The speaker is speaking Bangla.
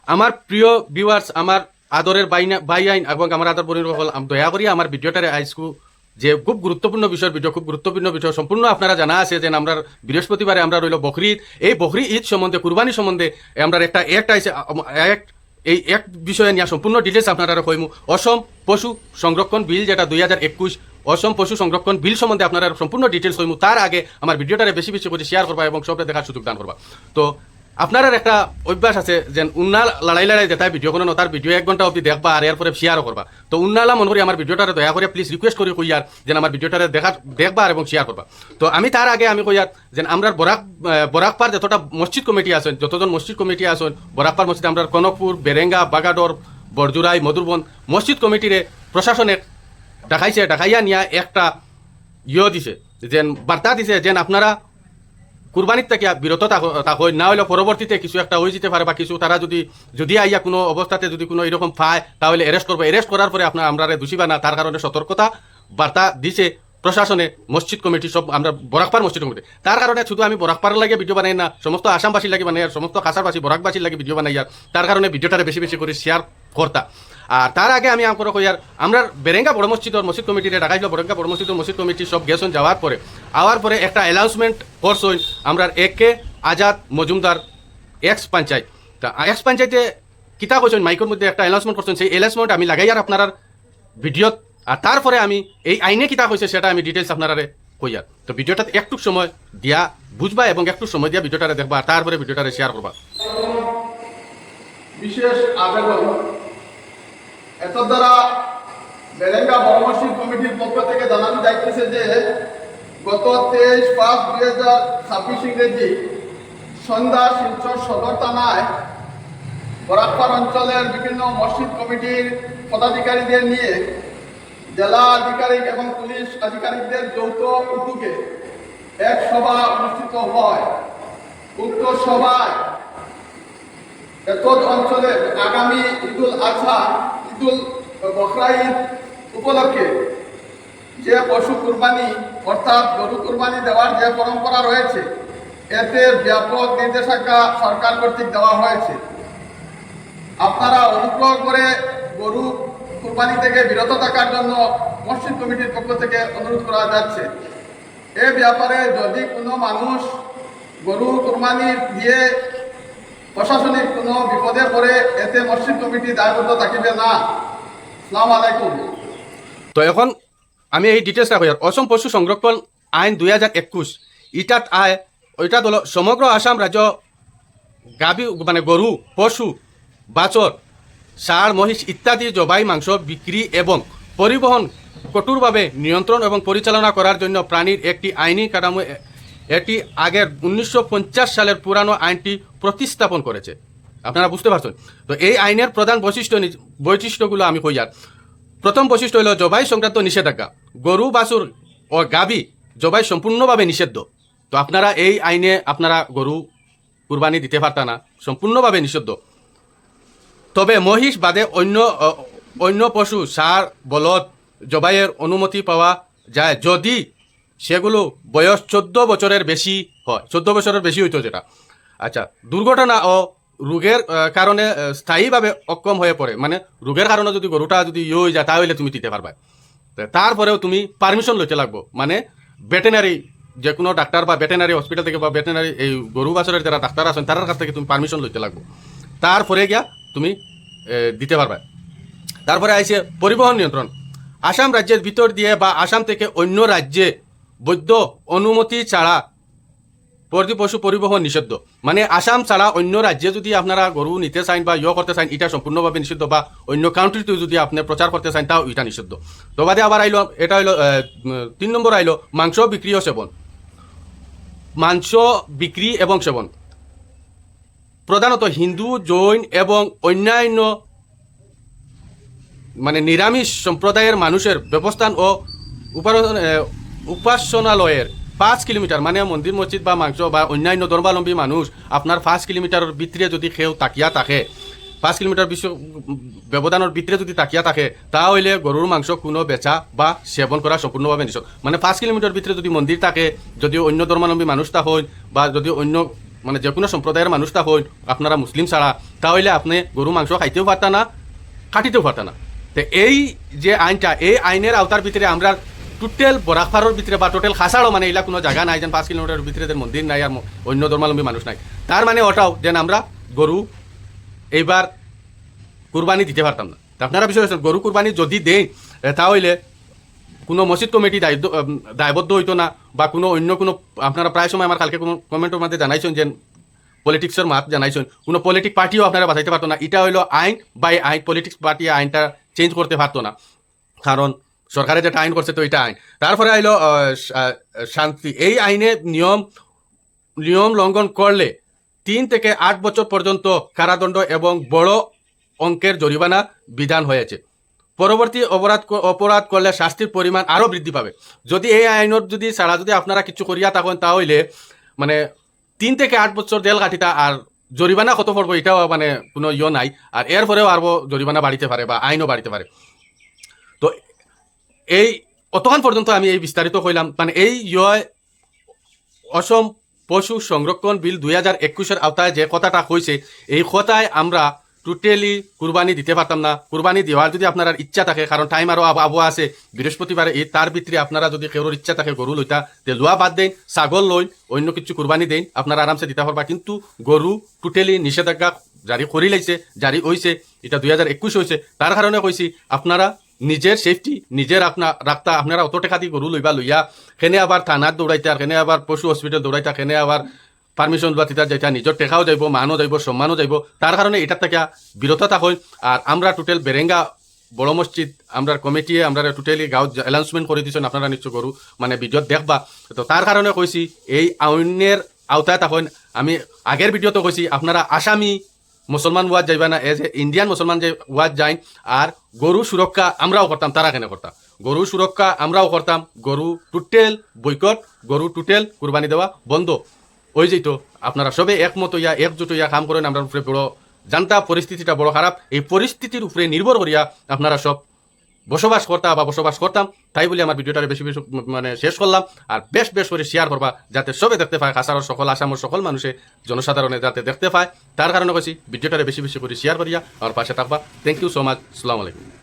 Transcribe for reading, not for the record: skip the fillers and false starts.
আমার প্রিয় ভিউয়ার্স, আমার আদরের ভাই আইন এবং আমার আদর বোনের সকল, দয়া করি আমার ভিডিওটারে আইসকু যে খুব গুরুত্বপূর্ণ বিষয়, ভিডিও খুব গুরুত্বপূর্ণ বিষয় সম্পূর্ণ আপনারা জানা আছে যে আমরা বৃহস্পতিবারে আমরা রইল বকরি ঈদ। এই বকরি ঈদ সম্বন্ধে, কুরবানি সম্বন্ধে আমরা একটা আইছে এই এক বিষয়ে নিয়ে সম্পূর্ণ ডিটেলস আপনারা কইমু। অসম পশু সংরক্ষণ বিল, যেটা 2021 অসম পশু সংরক্ষণ বিল সম্বন্ধে আপনারা সম্পূর্ণ ডিটেলস কইমু। তার আগে আমার ভিডিওটারে বেশি বেশি করে শেয়ার করবা এবং সবটা দেখার সুযোগ দান করবা। তো আপনার একটা অভ্যাস আছে যে উন্না লড়াই যেটাই ভিডিও কোনো তার ভিডিও 1 ঘন্টা অবধি দেখবা আর এরপরে শেয়ারও করবা। তো উন্নালা মনে করি আমার ভিডিওটারে দয়া করে প্লিজ রিকোয়েস্ট করি কইয়ার যেন আমার ভিডিওটারে দেখবা এবং শেয়ার করবা। তো আমি তার আগে আমি কইয়ার যে আমরা বরাকপার যতটা মসজিদ কমিটি আছেন, যতজন মসজিদ কমিটি আছেন বরাকপার মসজিদ, আমরা কনকপুর, বেরেঙ্গা, বাগাডর, বরজুরাই, মধুরবন মসজিদ কমিটিরে প্রশাসনে ডাকাইয়া নিয়া একটা দিছে, যেন বার্তা দিছে যেন আপনারা কুরবানির থেকে বিরত থাকুন, না হলে পরবর্তীতে কিছু একটা হয়ে যেতে পারে বা কিছু তারা যদি আইয়া কোনো অবস্থাতে যদি কোনো এরকম পায় তাহলে অ্যারেস্ট করবো। অ্যারেস্ট করার পরে আমরা দোষী না, তার কারণে সতর্কতা বার্তা দিছে প্রশাসনে মসজিদ কমিটি, সব আমরা বরাকপার মসজিদ কমিটি। তার কারণে শুধু আমি বরাকপার লাগে ভিডিও বানাই না, সমস্ত আসামবাসীর লাগে বানাই, আর সমস্ত কাছারবাসী বরাকবাসীর লাগে ভিডিও বানাই। আর তার কারণে ভিডিওটা বেশি বেশি করে শেয়ার করতা। আর তার আগে আমি আমরা কই আর আমরা বেরেঙ্গা বড় মসজিদের মসজিদ কমিটিরে ডাকাইছিল, বেরেঙ্গা বড় মসজিদের মসজিদ কমিটি সব গেছেন, আওয়ার পরে একটা অ্যানাউন্সমেন্ট করছেন আমরা একে আজাদ মজুমদার এক্স পঞ্চায়েত। তা এক্স পঞ্চায়েতে কিতা কইছেন মাইকের মধ্যে একটা অ্যানাউন্সমেন্ট করছেন, সেই অ্যানাউন্সমেন্ট আমি লাগাই আর আপনার ভিডিওত। আর তারপরে আমি এই আইনে কিতা কইছে সেটা আমি ডিটেলস আপনারা কই আর। তো ভিডিওটা একটু সময় দিয়া বুঝবা এবং একটু সময় দিয়া ভিডিওটা দেখবা, আর তারপরে ভিডিওটা শেয়ার করবা। বিশেষ আবেদন এত দ্বারা বেরেঙ্গা বড় মসজিদ কমিটির পক্ষ থেকে জানানো যাইতেছে যে গত 23/5/2026 ইংরেজি সন্ধ্যা শিলচর সদর থানায় বরাকপার অঞ্চলের বিভিন্ন মসজিদ কমিটির পদাধিকারীদের নিয়ে জেলা আধিকারিক এবং পুলিশ আধিকারিকদের যৌথ উদ্যোগে এক সভা অনুষ্ঠিত হয়। উক্ত সভায় অঞ্চলের আগামী ঈদুল আজহা, ঈদুল বকরা ঈদ উপলক্ষে যে পশু কুরবানি অর্থাৎ গরু কুরবানি দেওয়ার যে পরম্পরা রয়েছে, এতে ব্যাপক নির্দেশিকা সরকার কর্তৃক দেওয়া হয়েছে। আপনারা অনুগ্রহ করে গরু কুরবানি থেকে বিরত থাকার জন্য মসজিদ কমিটির পক্ষ থেকে অনুরোধ করা যাচ্ছে। এ ব্যাপারে যদি কোনো মানুষ গরু কুরবানি দিয়ে প্রশাসনিক কোনো বিপদে পড়ে এতে মসজিদ কমিটি দায়বদ্ধ থাকিবে না। আসসালামু আলাইকুম। তো এখন আমি এই ডিটেলসটা কই। অসম পশু সংরক্ষণ আইন 2021 ইটাত আয় ওইটা হলো সমগ্র আসাম রাজ্য গাভী মানে গরু, পশু, বাছর, ষাঁড়, মহিষ ইত্যাদি জবাই মাংস বিক্রি এবং পরিবহন কঠোরভাবে নিয়ন্ত্রণ এবং পরিচালনা করার জন্য প্রাণীর একটি আইনি কাঠামো এটি আগের 1950 সালের পুরানো আইনটি প্রতিস্থাপন করেছে। আপনারা বুঝতে পারছেন। তো এই আইনের প্রধান বৈশিষ্ট্যগুলো আমি কই আর। প্রথম বৈশিষ্ট্য হলো জবাই সংক্রান্ত নিষেধাজ্ঞা। গরু, বাছুর ও গাভী জবাই সম্পূর্ণভাবে নিষিদ্ধ। তো আপনারা এই আইনে আপনারা গরু কুরবানি দিতে পারতা না, সম্পূর্ণভাবে নিষিদ্ধ। তবে মহিষ বাদে অন্য পশু, ষাঁড়, বলদ জবাইয়ের অনুমতি পাওয়া যায় যদি সেগুলো বয়স 14 বছরের বেশি হয়, 14 বছরের বেশি হইতো যেটা। আচ্ছা, দুর্ঘটনা ও রোগের কারণে স্থায়ীভাবে অক্ষম হয়ে পড়ে, মানে রোগের কারণে যদি গরুটা যদি হয়ে যায় তাহলে তুমি দিতে পারবা। তারপরেও তুমি পারমিশন লইতে লাগবো, মানে ভেটেনারি যে কোনো ডাক্তার বা ভেটেনারি হসপিটাল থেকে বা ভেটেনারি এই গরু বাছরের যারা ডাক্তার আছেন তার কাছ থেকে তুমি পারমিশন লইতে লাগবো, তারপরে গিয়া তুমি দিতে পারবা। তারপরে আইছে পরিবহন নিয়ন্ত্রণ। আসাম রাজ্যের ভিতর দিয়ে বা আসাম থেকে অন্য রাজ্যে বৈধ অনুমতি ছাড়া পশু পরিবহন নিষিদ্ধ। মানে আসাম ছাড়া অন্য রাজ্যে যদি আপনারা গরু নিতে চান বা করতে চান এটা সম্পূর্ণভাবে নিষিদ্ধ, বা অন্য কান্ট্রিতে যদি আপনি প্রচার করতে চান তাও এটা নিষিদ্ধ। তো বাদে আবার আইলো, এটা হইলো 3 নম্বর আইলো মাংস বিক্রি ও সেবন। মাংস বিক্রি এবং সেবন প্রধানত হিন্দু, জৈন এবং অন্যান্য মানে নিরামিষ সম্প্রদায়ের মানুষের ব্যবস্থান ও উপাসনালয়ের 5 কিলোমিটার, মানে মন্দির মসজিদ বা মাংস বা অন্যান্য ধর্মাবলম্বী মানুষ আপনার 5 কিলোমিটারের ভিতরে যদি কেউ তাকিয়া থাকে, 5 কিলোমিটার ব্যবধানের ভিতরে যদি তাকিয়া থাকে তাহলে গরুর মাংস কোনো বেচা বা সেবন করা সম্পূর্ণভাবে নিষেধ। মানে 5 কিলোমিটার ভিতরে যদি মন্দির থাকে, যদি অন্য ধর্মাবলম্বী মানুষ থাকে বা যদি অন্য মানে যে কোনো সম্প্রদায়ের মানুষটা হই আপনারা মুসলিম ছাড়া, তাহলে আপনি গরু মাংস খাইতেও পারতা না, কাটিতেও পারতা না। তো এই যে আইনটা, এই আইনের আওতার ভিতরে আমরা টোটাল বরাকপাড়ার ভিতরে বা টোটাল খাসাড়ও মানে এগুলা কোনো জায়গা নাই, যেন 5 কিলোমিটার ভিতরে যে মন্দির নাই আর অন্য ধর্মাবলম্বী মানুষ নাই, তার মানে ওটাও যেন আমরা গরু এইবার কুরবানি দিতে পারতাম না। তা আপনারা বিষয় হচ্ছেন গরু কুরবানি যদি দেই তাহলে কোনো মসজিদ কমিটি দায়বদ্ধ হইতো না, বা কোনো অন্য কোনো আপনারা প্রায় সময় আমার কালকে কোনো কমেন্টের মধ্যে জানাইছেন যে পলিটিক্সের মাত জানাইছেন, কোনো পলিটিক পার্টিও আপনারা বাঁচাইতে পারতো না। এটা হইলো আইন বাই আইন, পলিটিক্স পার্টি আইনটা চেঞ্জ করতে পারতো না, কারণ সরকারে যেটা আইন করছে তো এটা আইন। তারপরে আইলো শান্তি। এই আইনে নিয়ম লঙ্ঘন করলে 3 থেকে 8 বছর পর্যন্ত কারাদণ্ড এবং বড় অঙ্কের জরিমানা বিধান হয়েছে। পরবর্তী অপরাধ করলে শাস্তির পরিমাণ আরও বৃদ্ধি পাবে। যদি এই আইনত যদি ছাড়া যদি আপনারা কিছু করিয়া থাকেন, তাহলে মানে 3 থেকে 8 বছর জেল কাটিতা, আর জরিমানা কত পড়বো এটাও মানে কোনো নাই। আর এরপরেও আরও জরিমানা বাড়িতে পারে বা আইনও বাড়িতে পারে। তো এই অতক্ষণ পর্যন্ত আমি এই বিস্তারিত কইলাম, মানে এই অসম পশু সংরক্ষণ বিল 2021-এর আওতায় যে কথাটা হয়েছে, এই কথায় আমরা টোটালি কুরবানি দিতে পারতাম না। কুরবানি দেওয়ার যদি আপনার ইচ্ছা থাকে, কারণ টাইম আরও আবহাওয়া আছে, বৃহস্পতিবারে এই তার ভিতরে আপনারা যদি কেউর ইচ্ছা থাকে গরু লইতা, তে লোয়া বাদ দেন, ছাগল লইন, অন্য কিছু কুরবানি দেন, আপনারা আরামসে দিতে পারবা। কিন্তু গরু টোটালি নিষেধাজ্ঞা জারি করি লাইছে, জারি হয়েছে, এটা 2021 হয়েছে। তার কারণে কইছি আপনারা নিজের সেফটি নিজের রাখতা। আপনারা অত টাকা দিয়ে গরু লইয়া খেনে আবার থানাত দৌড়াইতা, খেনে আবার পশু হসপিটাল দৌড়াইতা, খেনে আবার পারমিশন বা তিতার যাইতা, নিজের টেকাও যাইব, মানও যাইব, সম্মানও যাইব। তার কারণে এটার থেকে বিরত থাকুন। আর আমরা টোটাল বেরেঙ্গা বড় মসজিদ আমরা কমিটি আমরা টোটালি গাঁও অ্যানাউন্সমেন্ট করে দিচ্ছেন, আপনারা নিশ্চয় গরু মানে ভিডিওত দেখবা। তো তার কারণে কইছি এই আইনের আওতায় থাকুন। আমি আগের ভিডিওতে কইছি আপনারা আসামি মুসলমান ওয়াজ যাইবা না, এজ এ ইন্ডিয়ান মুসলমান যে ওয়াজ যাই। আর গরু সুরক্ষা আমরাও করতাম, তারা কেন করতাম? গরু সুরক্ষা আমরাও করতাম। গরু টোটাল বয়কট, গরু টোটাল কুরবানি দেওয়া বন্ধ ওই যেত। আপনারা সবে একমত হইয়া একজোট হইয়া কাম করেন। আমরা উপরে বড় জানতা পরিস্থিতিটা বড় খারাপ, এই পরিস্থিতির উপরে নির্ভর করিয়া আপনারা সব বসবাস করতাম। তাই বলে আমার ভিডিওটা বেশি মানে শেষ করলাম। আর বেশ করে শেয়ার করবা, যাতে সবে দেখতে পায়, কাছাড়ের সকল আসামের সকল মানুষে জনসাধারণে যাতে দেখতে পায়। তার কারণে কইছি ভিডিওটা বেশি করে শেয়ার করিয়া আমার পাশে থাকবা। Thank you so much. আসসালামু আলাইকুম।